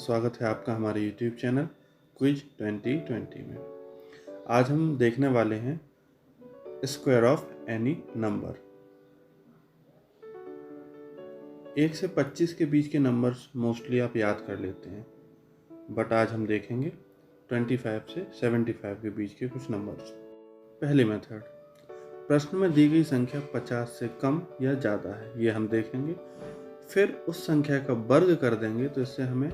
स्वागत है आपका हमारे YouTube चैनल क्विज 2020 में। आज हम देखने वाले हैं स्क्वायर ऑफ एनी नंबर। 1 से 25 के बीच के नंबर्स मोस्टली आप याद कर लेते हैं, बट आज हम देखेंगे 25 से 75 के बीच के कुछ नंबर्स। पहली मेथड, प्रश्न में दी गई संख्या 50 से कम या ज़्यादा है, ये हम देखेंगे। फिर उस संख्या का वर्ग कर देंगे तो इससे हमें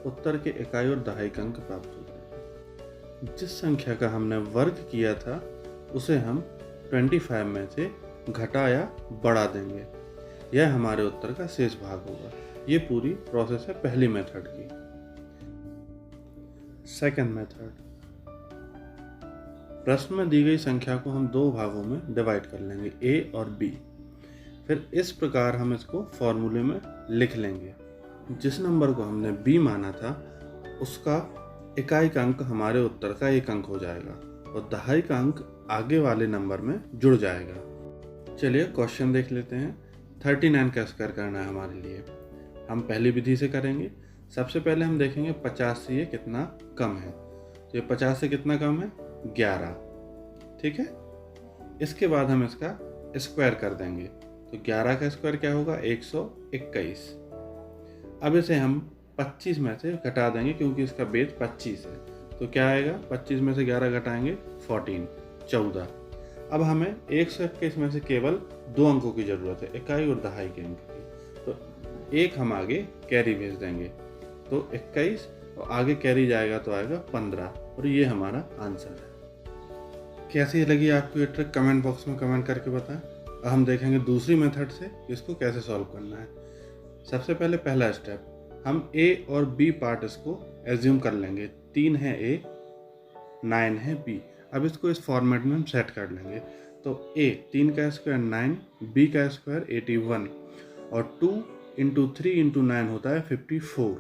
उत्तर के इकाई और दहाई अंक प्राप्त हो जाएगा। जिस संख्या का हमने वर्ग किया था उसे हम 25 में से घटा या बढ़ा देंगे, यह हमारे उत्तर का शेष भाग होगा। ये पूरी प्रोसेस है पहली मेथड की। सेकंड मेथड, प्रश्न में दी गई संख्या को हम दो भागों में डिवाइड कर लेंगे, ए और बी। फिर इस प्रकार हम इसको फॉर्मूले में लिख लेंगे। जिस नंबर को हमने बी माना था उसका इकाई का अंक हमारे उत्तर का 1 अंक हो जाएगा और दहाई का अंक आगे वाले नंबर में जुड़ जाएगा। चलिए क्वेश्चन देख लेते हैं। 39 का स्क्वायर करना है हमारे लिए। हम पहली विधि से करेंगे। सबसे पहले हम देखेंगे 50 से ये कितना कम है। तो ये 50 से कितना कम है? 11। ठीक है। इसके बाद हम इसका स्क्वायर कर देंगे। तो 11 का स्क्वायर क्या होगा? 121। अब इसे हम 25 में से घटा देंगे क्योंकि इसका बेस 25 है। तो क्या आएगा? 25 में से 11 घटाएंगे 14। अब हमें 121 में से केवल 2 अंकों की ज़रूरत है, इकाई और दहाई के अंक की। तो एक हम आगे कैरी भेज देंगे, तो 21 और आगे कैरी जाएगा तो आएगा 15 और ये हमारा आंसर है। कैसी लगी आपको ये ट्रिक? कमेंट बॉक्स में कमेंट करके बताएं। अब हम देखेंगे दूसरी मेथड से इसको कैसे सॉल्व करना है। सबसे पहले पहला स्टेप, हम ए और बी पार्ट इसको एज्यूम कर लेंगे। 3 है ए, 9 है बी। अब इसको इस फॉर्मेट में हम सेट कर लेंगे। तो ए 3 का स्क्वायर 9, बी का स्क्वायर 81 और 2 × 3 × 9 होता है 54।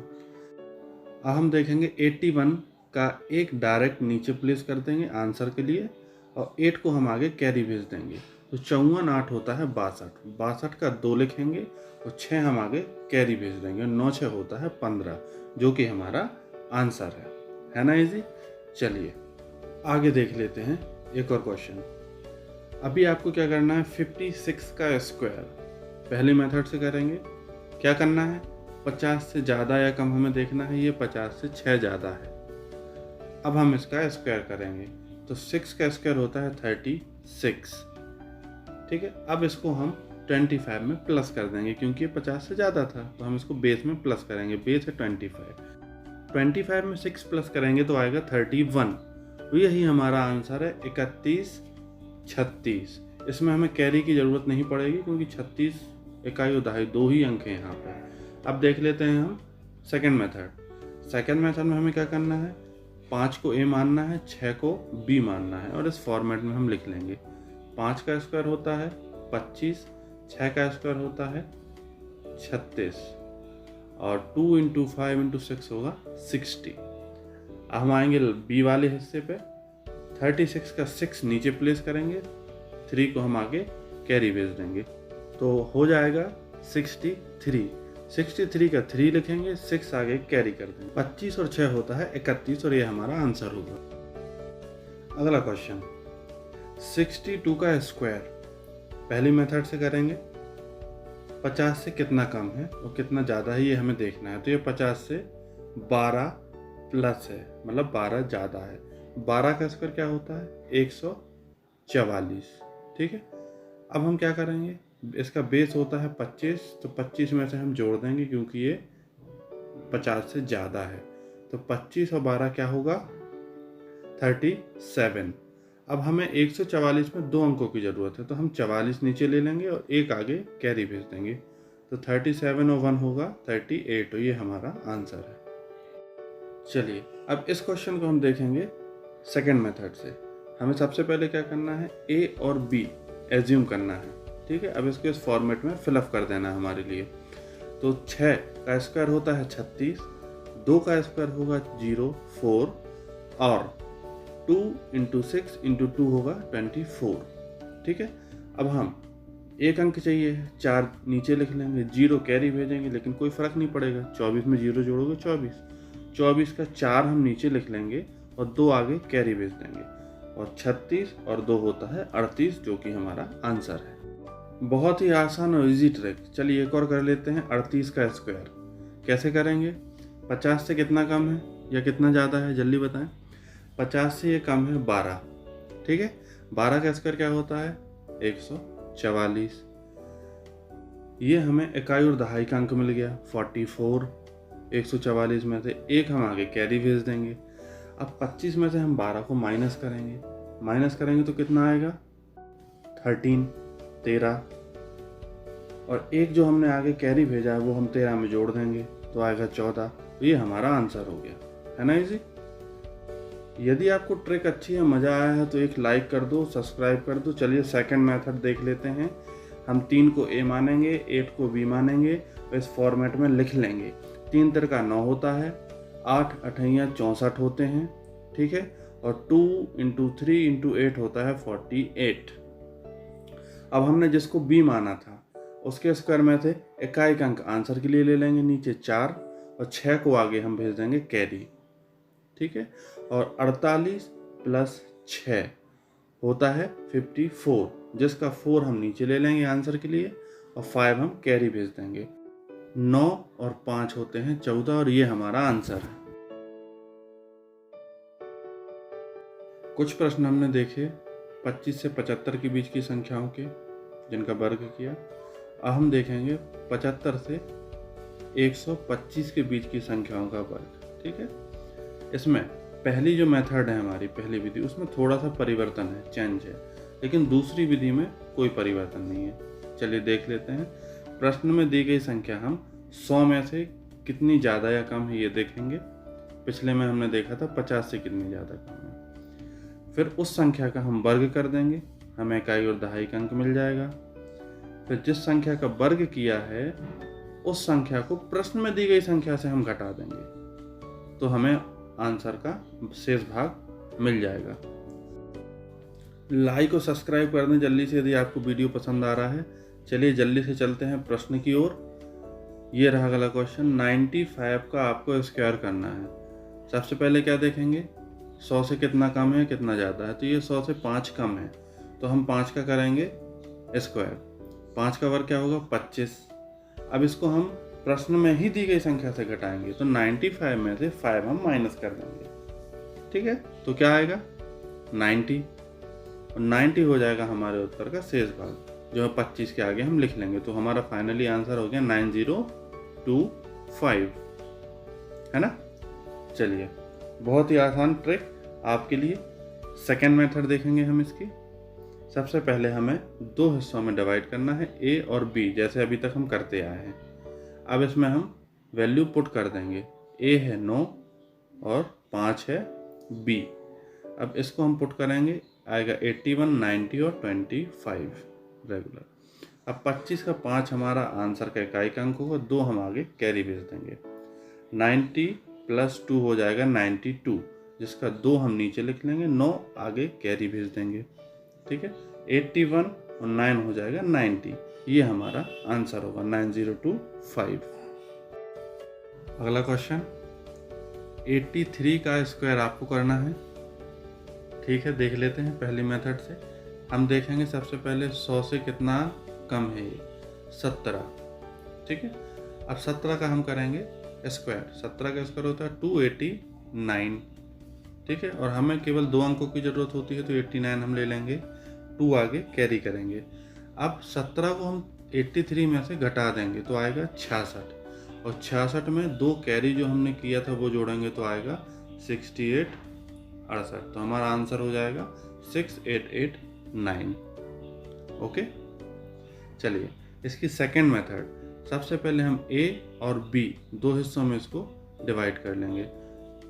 अब हम देखेंगे 81 का एक डायरेक्ट नीचे प्लेस कर देंगे आंसर के लिए और 8 को हम आगे कैरी भेज देंगे। तो 54 8 होता है 62। 62 का 2 लिखेंगे और 6 हम आगे कैरी भेज देंगे। 9 6 होता है 15, जो कि हमारा आंसर है ना इजी। चलिए आगे देख लेते हैं एक और क्वेश्चन। अभी आपको क्या करना है? 56 का स्क्वायर पहली मेथड से करेंगे। क्या करना है? 50 से ज़्यादा या कम हमें देखना है। ये 50 से 6 ज़्यादा है। अब हम इसका स्क्वायर करेंगे तो 6 का स्क्वायर होता है 36। ठीक है। अब इसको हम 25 में प्लस कर देंगे क्योंकि ये 50 से ज़्यादा था, तो हम इसको बेस में प्लस करेंगे। बेस है 25 में 6 प्लस करेंगे तो आएगा 31। तो यही हमारा आंसर है 31 36। इसमें हमें कैरी की ज़रूरत नहीं पड़ेगी क्योंकि 36 इकाई और दहाई 2 ही अंक हैं यहाँ पर। अब देख लेते हैं हम सेकेंड मेथड में हमें क्या करना है? 5 को ए मानना है, 6 को बी मानना है और इस फॉर्मेट में हम लिख लेंगे। 5 का स्क्वायर होता है 25, 6 का स्क्वायर होता है 36 और 2 × 5 × 6 होगा 60। अब हम आएंगे बी वाले हिस्से पे। 36 का 6 नीचे प्लेस करेंगे, 3 को हम आगे कैरी भेज देंगे तो हो जाएगा 63। 63 का 3 लिखेंगे, 6 आगे कैरी कर देंगे। 25 और 6 होता है 31 और ये हमारा आंसर होगा। अगला क्वेश्चन, 62 का स्क्वायर पहली मेथड से करेंगे। 50 से कितना कम है और कितना ज़्यादा है ये हमें देखना है। तो ये 50 से 12 प्लस है, मतलब 12 ज़्यादा है। 12 का स्क्वायर क्या होता है? 144। ठीक है। अब हम क्या करेंगे? इसका बेस होता है 25, तो 25 में से हम जोड़ देंगे क्योंकि ये 50 से ज़्यादा है। तो 25 और 12 क्या होगा? 37। अब हमें 144 में 2 अंकों की ज़रूरत है, तो हम 44 नीचे ले लेंगे और एक आगे कैरी भेज देंगे। तो 37 और 1 होगा 38 और ये हमारा आंसर है। चलिए अब इस क्वेश्चन को हम देखेंगे सेकंड मेथड से। हमें सबसे पहले क्या करना है? ए और बी एज्यूम करना है। ठीक है। अब इसको इस फॉर्मेट में फिलअप कर देना है हमारे लिए। तो 6 का स्क्वायर होता है 36, 2 का स्क्वायर होगा 04 और 2 × 6 × 2 होगा 24। ठीक है। अब हम एक अंक चाहिए है, 4 नीचे लिख लेंगे, 0 कैरी भेजेंगे, लेकिन कोई फ़र्क नहीं पड़ेगा। 24 में 0 जोड़ोगे 24 24 का 4 हम नीचे लिख लेंगे और 2 आगे कैरी भेज देंगे, और 36 और 2 होता है 38, जो कि हमारा आंसर है। बहुत ही आसान और इजी ट्रिक। चलिए एक और कर लेते हैं। 38 का स्क्वायर कैसे करेंगे? 50 से कितना कम है या कितना ज़्यादा है, जल्दी बताएं। 50 से ये कम है 12, ठीक है। 12 का स्क्वायर क्या होता है? 144। ये हमें इकाई और दहाई का अंक मिल गया 44। 144 में से एक हम आगे कैरी भेज देंगे। अब 25 में से हम 12 को माइनस करेंगे तो कितना आएगा? 13। और एक जो हमने आगे कैरी भेजा है वो हम 13 में जोड़ देंगे तो आएगा 14। ये हमारा आंसर हो गया, है ना इजी। यदि आपको ट्रिक अच्छी है, मज़ा आया है तो एक लाइक कर दो, सब्सक्राइब कर दो। चलिए सेकंड मेथड देख लेते हैं। हम 3 को ए मानेंगे, 8 को बी मानेंगे, तो इस फॉर्मेट में लिख लेंगे। 3 × 9 होता है, 8 8 64 होते हैं, ठीक है। और 2 × 3 × 8 होता है 48। अब हमने जिसको बी माना था उसके स्क्वायर में से इकाई का अंक आंसर के लिए ले लेंगे नीचे 4, और 6 को आगे हम भेज देंगे कैरी, ठीक है। और 48 + 6 होता है 54, जिसका 4 हम नीचे ले लेंगे आंसर के लिए, और 5 हम कैरी भेज देंगे। 9 और 5 होते हैं 14, और ये हमारा आंसर है। कुछ प्रश्न हमने देखे 25 से 75 के बीच की संख्याओं के, जिनका वर्ग किया। अब हम देखेंगे 75 से 125 के बीच की संख्याओं का वर्ग, ठीक है। इसमें पहली जो मेथड है हमारी, पहली विधि, उसमें थोड़ा सा परिवर्तन है, चेंज है, लेकिन दूसरी विधि में कोई परिवर्तन नहीं है। चलिए देख लेते हैं। प्रश्न में दी गई संख्या हम 100 में से कितनी ज़्यादा या कम है ये देखेंगे। पिछले में हमने देखा था 50 से कितनी ज़्यादा कम है। फिर उस संख्या का हम वर्ग कर देंगे, हमें इकाई और दहाई का अंक मिल जाएगा। फिर जिस संख्या का वर्ग किया है उस संख्या को प्रश्न में दी गई संख्या से हम घटा देंगे, तो हमें आंसर का शेष भाग मिल जाएगा। लाइक और सब्सक्राइब कर दें जल्दी से यदि आपको वीडियो पसंद आ रहा है। चलिए जल्दी से चलते हैं प्रश्न की ओर। ये रहा अगला क्वेश्चन। 95 का आपको स्क्वायर करना है। सबसे पहले क्या देखेंगे? 100 से कितना कम है, कितना ज़्यादा है। तो ये 100 से 5 कम है, तो हम 5 का करेंगे स्क्वायर। 5 का वर्ग क्या होगा? 25। अब इसको हम प्रश्न में ही दी गई संख्या से घटाएंगे, तो 95 में से 5 हम माइनस कर देंगे, ठीक है। तो क्या आएगा? 90, और 90 हो जाएगा हमारे उत्तर का शेष भाग, जो है 25 के आगे हम लिख लेंगे। तो हमारा फाइनली आंसर हो गया 9025, है ना। चलिए, बहुत ही आसान ट्रिक आपके लिए। सेकेंड मेथड देखेंगे हम इसकी। सबसे पहले हमें 2 हिस्सों में डिवाइड करना है, ए और बी, जैसे अभी तक हम करते आए हैं। अब इसमें हम वैल्यू पुट कर देंगे। ए है 9 और 5 है बी। अब इसको हम पुट करेंगे, आएगा 81, 90 और 25 रेगुलर। अब 25 का 5 हमारा आंसर का इकाई का अंक होगा, 2 हम आगे कैरी भेज देंगे। 90 + 2 हो जाएगा 92, जिसका 2 हम नीचे लिख लेंगे, 9 आगे कैरी भेज देंगे, ठीक है। 81 और 9 हो जाएगा 90। ये हमारा आंसर होगा 9025। अगला क्वेश्चन। 83 का स्क्वायर आपको करना है, ठीक है। देख लेते हैं पहली मेथड से। हम देखेंगे सबसे पहले 100 से कितना कम है ये? 17, ठीक है। अब 17 का हम करेंगे स्क्वायर। 17 का स्क्वायर होता है 289, ठीक है। और हमें केवल 2 अंकों की ज़रूरत होती है, तो 89 हम ले लेंगे, 2 आगे कैरी करेंगे। अब 17 को हम 83 में से घटा देंगे तो आएगा 66, और 66 में 2 कैरी जो हमने किया था वो जोड़ेंगे तो आएगा 68, 68। तो हमारा आंसर हो जाएगा 6889। ओके। चलिए इसकी सेकेंड मेथड। सबसे पहले हम ए और बी 2 हिस्सों में इसको डिवाइड कर लेंगे,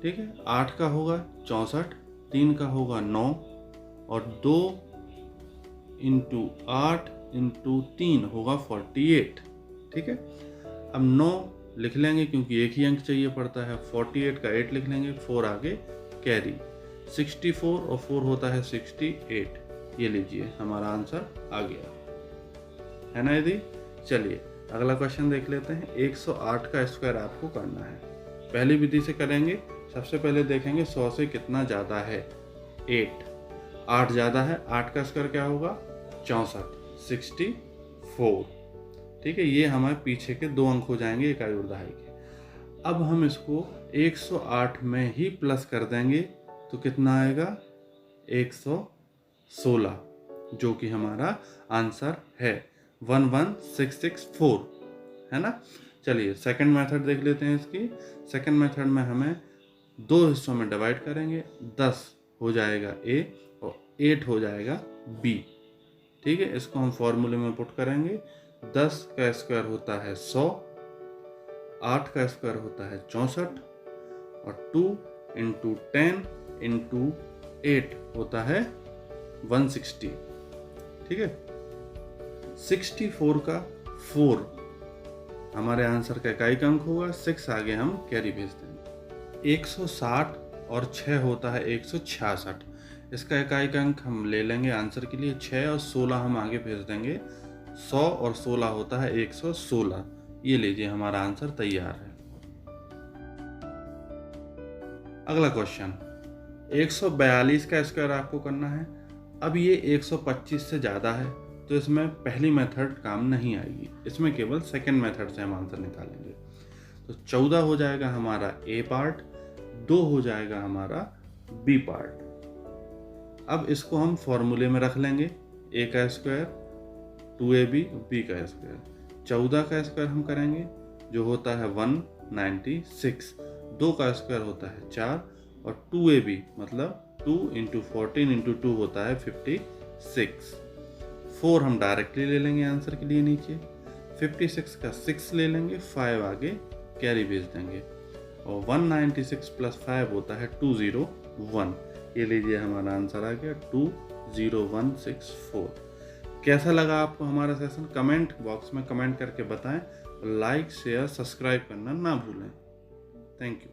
ठीक है। 8 का होगा 64, 3 का होगा 9, और 2 × 8 × 3 होगा 48, ठीक है। अब 9 लिख लेंगे क्योंकि एक ही अंक चाहिए पड़ता है। 48 का 8 लिख लेंगे, 4 आगे कैरी। 64 और 4 होता है 68। ये लीजिए हमारा आंसर आ गया, है ना यदि। चलिए अगला क्वेश्चन देख लेते हैं। 108 का स्क्वायर आपको करना है, पहली विधि से करेंगे। सबसे पहले देखेंगे 100 से कितना ज़्यादा है। 8 ज़्यादा है, 8 का स्क्वायर क्या होगा 64, 64। ठीक है, ये हमारे पीछे के 2 अंक हो जाएंगे इकाई और दहाई के। अब हम इसको 108 में ही प्लस कर देंगे तो कितना आएगा 116, जो कि हमारा आंसर है 11664, है ना। चलिए सेकंड मेथड देख लेते हैं इसकी। सेकंड मेथड में हमें 2 हिस्सों में डिवाइड करेंगे, 10 हो जाएगा A और 8 हो जाएगा B। ठीक है, इसको हम फॉर्मूले में पुट करेंगे। 10 का स्क्वायर होता है 100, 8 का स्क्वायर होता है 64 और 2 इंटू 10 इंटू 8 होता है 160। ठीक है, 64 का 4 हमारे आंसर का इकाई अंक होगा। 6 आगे हम कैरी भेज देंगे। 160 और 6 होता है 166। इसका इकाई अंक हम ले लेंगे आंसर के लिए 6 और 16 हम आगे भेज देंगे। 100 और 16 होता है 116। ये लीजिए हमारा आंसर तैयार है। अगला क्वेश्चन, 142 का स्क्वायर आपको करना है। अब ये 125 से ज़्यादा है तो इसमें पहली मेथड काम नहीं आएगी, इसमें केवल सेकंड मेथड से हम आंसर निकालेंगे। तो 14 हो जाएगा हमारा A पार्ट, 2 हो जाएगा हमारा B पार्ट। अब इसको हम फॉर्मूले में रख लेंगे। A का स्क्वायर 2AB, B का स्क्वायर 14 का स्क्वायर हम करेंगे जो होता है 196, 2 का स्क्वायर होता है 4 और 2AB मतलब 2 इंटू 14 इंटू 2 होता है 56। 4 हम डायरेक्टली ले लेंगे आंसर के लिए नीचे, 56 का 6 ले लेंगे, 5 आगे कैरी भेज देंगे और 196 प्लस 5 होता है 201। ये लीजिए हमारा आंसर आ गया 20164। कैसा लगा आपको हमारा सेशन, कमेंट बॉक्स में कमेंट करके बताएं। लाइक शेयर सब्सक्राइब करना ना भूलें। Thank you.